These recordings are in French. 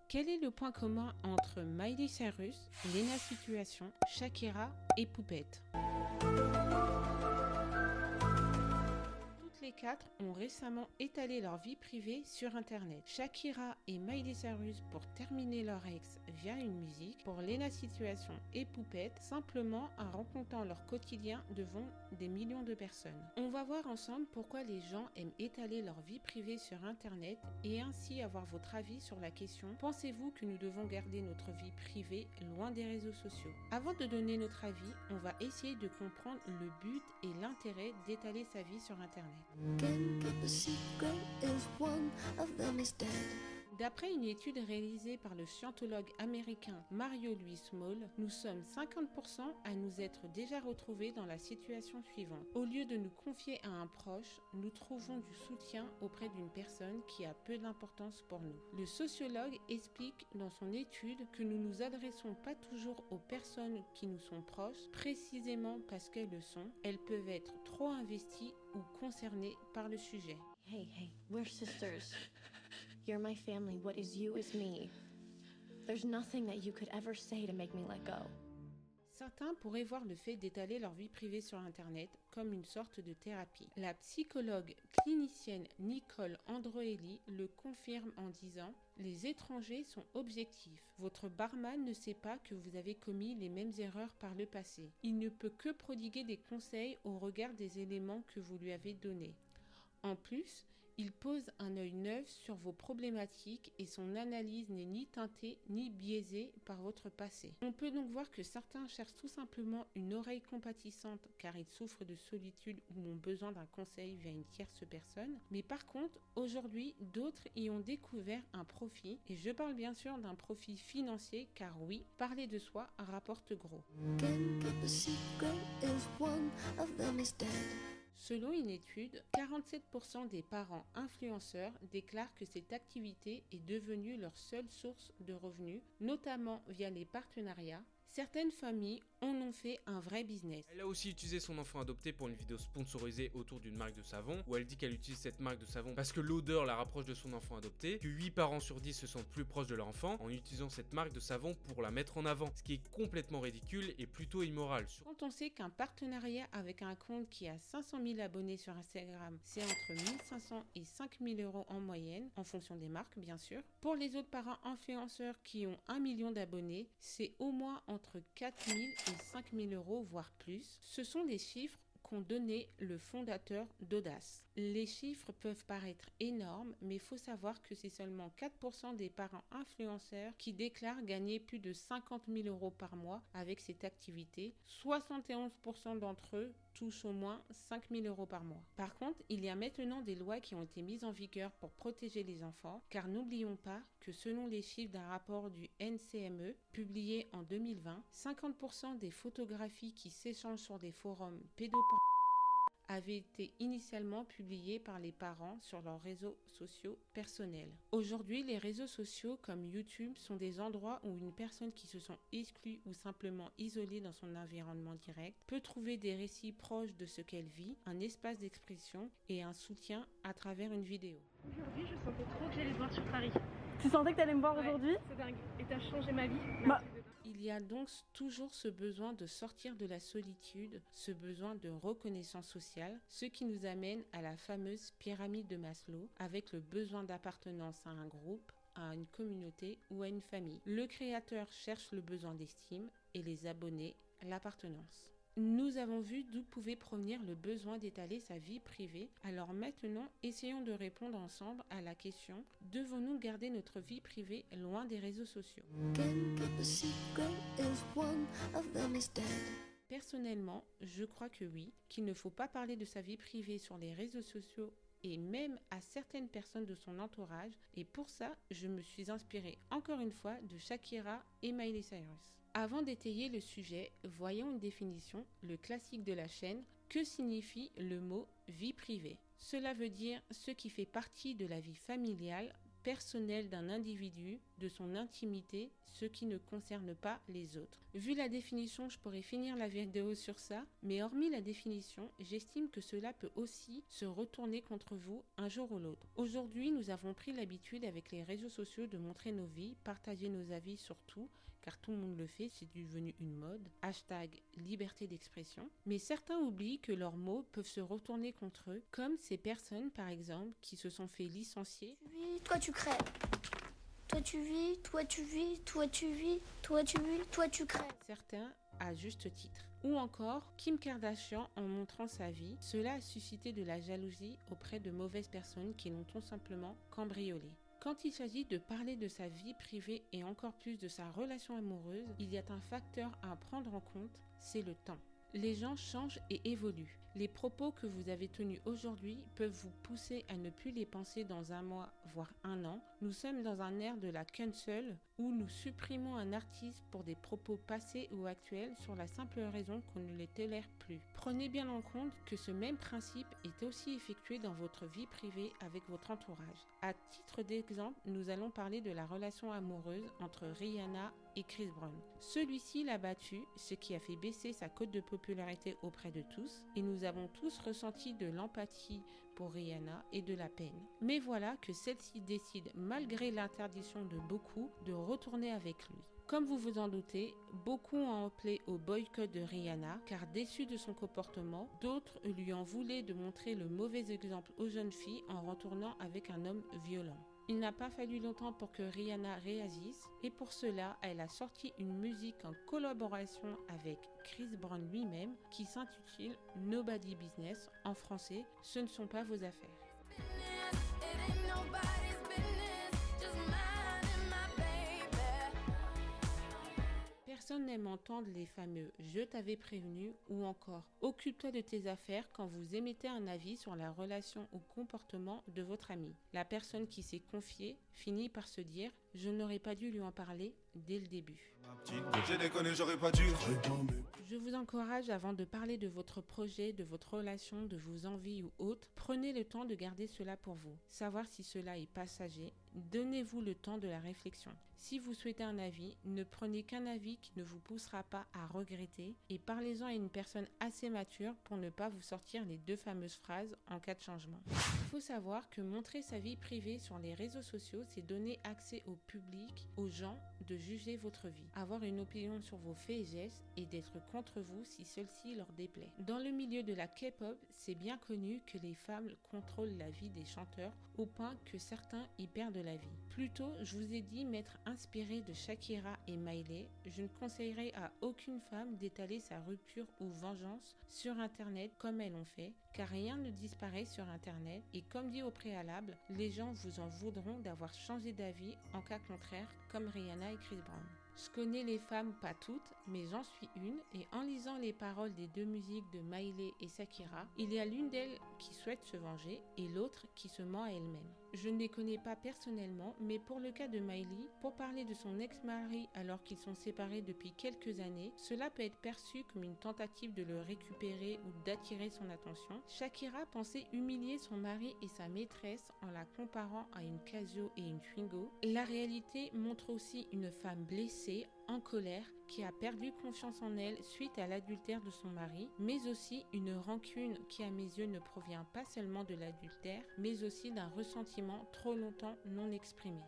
Quel est le point commun entre Miley Cyrus, Léna Situation, Shakira et Poupette? Toutes les quatre ont récemment étalé leur vie privée sur internet. Shakira et Miley Cyrus pour terminer leur ex via une musique, pour Léna Situation et Poupette simplement en racontant leur quotidien devant des millions de personnes. On va voir ensemble pourquoi les gens aiment étaler leur vie privée sur internet et ainsi avoir votre avis sur la question: pensez-vous que nous devons garder notre vie privée loin des réseaux sociaux? Avant de donner notre avis, on va essayer de comprendre le but et l'intérêt d'étaler sa vie sur internet. D'après une étude réalisée par le scientologue américain Mario Louis Small, nous sommes 50% à nous être déjà retrouvés dans la situation suivante. Au lieu de nous confier à un proche, nous trouvons du soutien auprès d'une personne qui a peu d'importance pour nous. Le sociologue explique dans son étude que nous nous adressons pas toujours aux personnes qui nous sont proches, précisément parce qu'elles le sont. Elles peuvent être trop investies ou concernées par le sujet. Hey, we're sisters. You're my family. What is you is me. There's nothing that you could ever say to make me let go. Certains pourraient voir le fait d'étaler leur vie privée sur Internet comme une sorte de thérapie. La psychologue clinicienne Nicole Androelli le confirme en disant: les étrangers sont objectifs. Votre barman ne sait pas que vous avez commis les mêmes erreurs par le passé. Il ne peut que prodiguer des conseils au regard des éléments que vous lui avez donnés. En plus, il pose un œil neuf sur vos problématiques et son analyse n'est ni teintée ni biaisée par votre passé. On peut donc voir que certains cherchent tout simplement une oreille compatissante car ils souffrent de solitude ou ont besoin d'un conseil via une tierce personne. Mais par contre, aujourd'hui, d'autres y ont découvert un profit, et je parle bien sûr d'un profit financier car oui, parler de soi rapporte gros. Selon une étude, 47% des parents influenceurs déclarent que cette activité est devenue leur seule source de revenus, notamment via les partenariats. Certaines familles en ont fait un vrai business. Elle a aussi utilisé son enfant adopté pour une vidéo sponsorisée autour d'une marque de savon, où elle dit qu'elle utilise cette marque de savon parce que l'odeur la rapproche de son enfant adopté, que 8 parents sur 10 se sentent plus proches de leur enfant en utilisant cette marque de savon pour la mettre en avant, ce qui est complètement ridicule et plutôt immoral. Quand on sait qu'un partenariat avec un compte qui a 500 000 abonnés sur Instagram, c'est entre 1500 et 5000 euros en moyenne, en fonction des marques bien sûr. Pour les autres parents influenceurs qui ont 1 million d'abonnés, c'est au moins entre 4000 et 5000 euros, voire plus. Ce sont des chiffres qu'ont donné le fondateur d'Audace. Les chiffres peuvent paraître énormes, mais il faut savoir que c'est seulement 4% des parents influenceurs qui déclarent gagner plus de 50 000 euros par mois avec cette activité. 71% d'entre eux touchent au moins 5 000 euros par mois. Par contre, il y a maintenant des lois qui ont été mises en vigueur pour protéger les enfants, car n'oublions pas que selon les chiffres d'un rapport du NCME publié en 2020, 50% des photographies qui s'échangent sur des forums pédopornographiques avaient été initialement publiées par les parents sur leurs réseaux sociaux personnels. Aujourd'hui, les réseaux sociaux comme YouTube sont des endroits où une personne qui se sent exclue ou simplement isolée dans son environnement direct peut trouver des récits proches de ce qu'elle vit, un espace d'expression et un soutien à travers une vidéo. Aujourd'hui, je sentais trop que j'allais te voir sur Paris. Tu sentais que t'allais me voir aujourd'hui? C'est dingue. Et t'as changé ma vie. Il y a donc toujours ce besoin de sortir de la solitude, ce besoin de reconnaissance sociale, ce qui nous amène à la fameuse pyramide de Maslow, avec le besoin d'appartenance à un groupe, à une communauté ou à une famille. Le créateur cherche le besoin d'estime et les abonnés l'appartenance. Nous avons vu d'où pouvait provenir le besoin d'étaler sa vie privée. Alors maintenant, essayons de répondre ensemble à la question: devons-nous garder notre vie privée loin des réseaux sociaux? Personnellement, je crois que oui, qu'il ne faut pas parler de sa vie privée sur les réseaux sociaux et même à certaines personnes de son entourage. Et pour ça, je me suis inspirée encore une fois de Shakira et Miley Cyrus. Avant d'étayer le sujet, voyons une définition, le classique de la chaîne. Que signifie le mot vie privée? Cela veut dire ce qui fait partie de la vie familiale, personnelle d'un individu, de son intimité, ce qui ne concerne pas les autres. Vu la définition, je pourrais finir la vidéo sur ça, mais hormis la définition, j'estime que cela peut aussi se retourner contre vous un jour ou l'autre. Aujourd'hui, nous avons pris l'habitude avec les réseaux sociaux de montrer nos vies, partager nos avis sur tout, car tout le monde le fait, c'est devenu une mode. Hashtag liberté d'expression. Mais certains oublient que leurs mots peuvent se retourner contre eux, comme ces personnes par exemple qui se sont fait licencier. Tu vis, toi tu crèves. Toi tu vis, toi tu vis, toi tu vis, toi tu vis, toi tu crèves. Certains à juste titre. Ou encore Kim Kardashian en montrant sa vie, cela a suscité de la jalousie auprès de mauvaises personnes qui l'ont tout simplement cambriolée. Quand il s'agit de parler de sa vie privée et encore plus de sa relation amoureuse, il y a un facteur à prendre en compte, c'est le temps. Les gens changent et évoluent. Les propos que vous avez tenus aujourd'hui peuvent vous pousser à ne plus les penser dans un mois, voire un an. Nous sommes dans un ère de la cancel où nous supprimons un artiste pour des propos passés ou actuels sur la simple raison qu'on ne les tolère plus. Prenez bien en compte que ce même principe est aussi effectué dans votre vie privée avec votre entourage. À titre d'exemple, nous allons parler de la relation amoureuse entre Rihanna et Chris Brown. Celui-ci l'a battu, ce qui a fait baisser sa cote de popularité auprès de tous, et nous avons tous ressenti de l'empathie pour Rihanna et de la peine. Mais voilà que celle-ci décide, malgré l'interdiction de beaucoup, de retourner avec lui. Comme vous vous en doutez, beaucoup ont appelé au boycott de Rihanna car déçus de son comportement, d'autres lui en voulaient de montrer le mauvais exemple aux jeunes filles en retournant avec un homme violent. Il n'a pas fallu longtemps pour que Rihanna réagisse et pour cela, elle a sorti une musique en collaboration avec Chris Brown lui-même qui s'intitule Nobody Business, en français, ce ne sont pas vos affaires. Personne n'aime entendre les fameux « je t'avais prévenu » ou encore « occupe-toi de tes affaires » quand vous émettez un avis sur la relation ou comportement de votre ami. La personne qui s'est confiée finit par se dire « je n'aurais pas dû lui en parler dès le début ». J'ai déconné, j'aurais pas dû. Je vous encourage, avant de parler de votre projet, de votre relation, de vos envies ou autres, prenez le temps de garder cela pour vous. Savoir si cela est passager, donnez-vous le temps de la réflexion. Si vous souhaitez un avis, ne prenez qu'un avis qui ne vous poussera pas à regretter et parlez-en à une personne assez mature pour ne pas vous sortir les deux fameuses phrases en cas de changement. Il faut savoir que montrer sa vie privée sur les réseaux sociaux, c'est donner accès au public, aux gens, de juger votre vie, avoir une opinion sur vos faits et gestes et d'être contre vous si celle-ci leur déplaît. Dans le milieu de la K-pop, c'est bien connu que les femmes contrôlent la vie des chanteurs au point que certains y perdent la vie. Plus tôt, je vous ai dit m'être inspiré de Shakira et Miley. Je ne conseillerais à aucune femme d'étaler sa rupture ou vengeance sur Internet comme elles l'ont fait, car rien ne disparaît sur Internet et comme dit au préalable, les gens vous en voudront d'avoir changé d'avis en cas contraire comme Rihanna et Chris Brown. Je connais les femmes, pas toutes, mais j'en suis une, et en lisant les paroles des deux musiques de Miley et Shakira, il y a l'une d'elles qui souhaite se venger et l'autre qui se ment à elle-même. Je ne les connais pas personnellement, mais pour le cas de Miley, pour parler de son ex-mari alors qu'ils sont séparés depuis quelques années, cela peut être perçu comme une tentative de le récupérer ou d'attirer son attention. Shakira pensait humilier son mari et sa maîtresse en la comparant à une Casio et une Twingo. La réalité montre aussi une femme blessée, en colère, qui a perdu confiance en elle suite à l'adultère de son mari, mais aussi une rancune qui à mes yeux ne provient pas seulement de l'adultère, mais aussi d'un ressentiment trop longtemps non exprimé.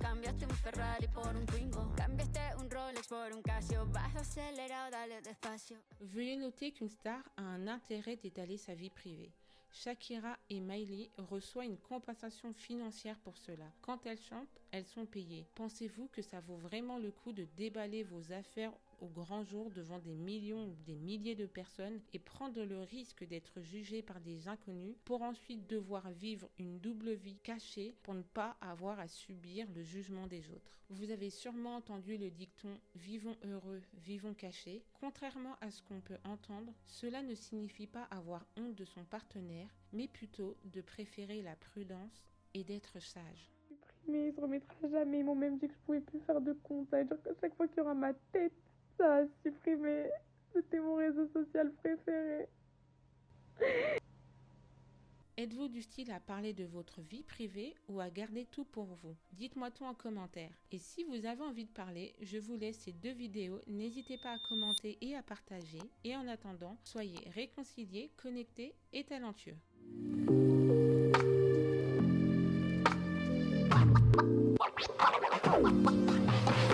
Cambiaste un Ferrari por un Twingo, cambiaste un Rolex por un Casio, vas acelerado, dale despacio. Veuillez noter qu'une star a un intérêt d'étaler sa vie privée. Shakira et Miley reçoivent une compensation financière pour cela. Quand elles chantent, elles sont payées. Pensez-vous que ça vaut vraiment le coup de déballer vos affaires au grand jour devant des millions ou des milliers de personnes et prendre le risque d'être jugé par des inconnus pour ensuite devoir vivre une double vie cachée pour ne pas avoir à subir le jugement des autres? Vous avez sûrement entendu le dicton « vivons heureux, vivons cachés ». Contrairement à ce qu'on peut entendre, cela ne signifie pas avoir honte de son partenaire, mais plutôt de préférer la prudence et d'être sage. Mais il se remettra jamais. Ils m'ont même dit que je pouvais plus faire de compte. Ça veut dire qu'à chaque fois qu'il y aura ma tête, ça a supprimé. C'était mon réseau social préféré. Êtes-vous du style à parler de votre vie privée ou à garder tout pour vous? Dites-moi tout en commentaire. Et si vous avez envie de parler, je vous laisse ces 2 vidéos. N'hésitez pas à commenter et à partager. Et en attendant, soyez réconciliés, connectés et talentueux.